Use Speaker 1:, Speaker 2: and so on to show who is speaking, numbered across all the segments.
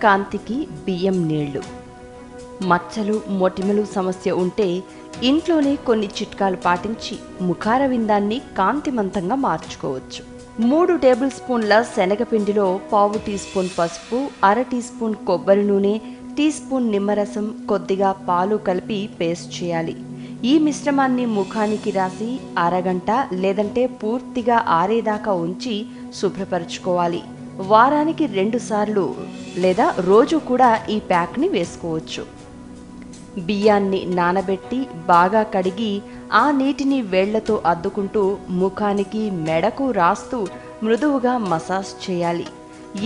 Speaker 1: కాంతికి బియ్యం నీళ్లు. మచ్చలు మొటిమలు సమస్య ఉంటే ఇంట్లోనే కొన్ని చిట్కాలు పాటించి ముఖార విందాన్ని కాంతిమంతంగా మార్చుకోవచ్చు. 3 టేబుల్ స్పూన్ల శనగపిండిలో పావు టీ స్పూన్ పసుపు, అర టీ స్పూన్ కొబ్బరి నూనె, టీ స్పూన్ నిమ్మరసం, కొద్దిగా పాలు కలిపి పేస్ట్ చేయాలి. ఈ మిశ్రమాన్ని ముఖానికి రాసి అరగంట లేదంటే పూర్తిగా ఆరేదాకా ఉంచి శుభ్రపరచుకోవాలి. వారానికి 2 సార్లు లేదా రోజు కూడా ఈ ప్యాక్ని వేసుకోవచ్చు. బియ్యాన్ని నానబెట్టి బాగా కడిగి ఆ నీటిని వేళ్లతో అద్దుకుంటూ ముఖానికి మెడకు రాస్తూ మృదువుగా మసాజ్ చేయాలి.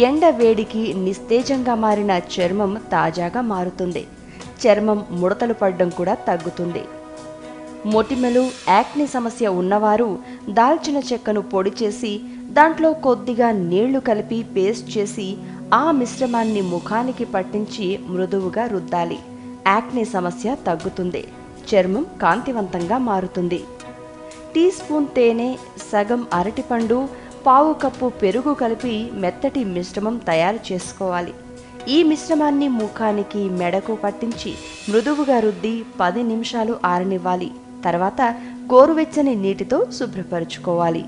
Speaker 1: ఎండ వేడికి నిస్తేజంగా మారిన చర్మం తాజాగా మారుతుంది. చర్మం ముడతలు పడడం కూడా తగ్గుతుంది. మొటిమలు, యాక్ని సమస్య ఉన్నవారు దాల్చిన చెక్కను పొడి చేసి దాంట్లో కొద్దిగా నీళ్లు కలిపి పేస్ట్ చేసి ఆ మిశ్రమాన్ని ముఖానికి పట్టించి మృదువుగా రుద్దాలి. యాక్ని సమస్య తగ్గుతుంది. చర్మం కాంతివంతంగా మారుతుంది. టీ స్పూన్ తేనె, సగం అరటిపండు, పావు కప్పు పెరుగు కలిపి మెత్తటి మిశ్రమం తయారు చేసుకోవాలి. ఈ మిశ్రమాన్ని ముఖానికి మెడకు పట్టించి మృదువుగా రుద్ది 10 నిమిషాలు ఆరనివ్వాలి. తర్వాత గోరువెచ్చని నీటితో శుభ్రపరచుకోవాలి.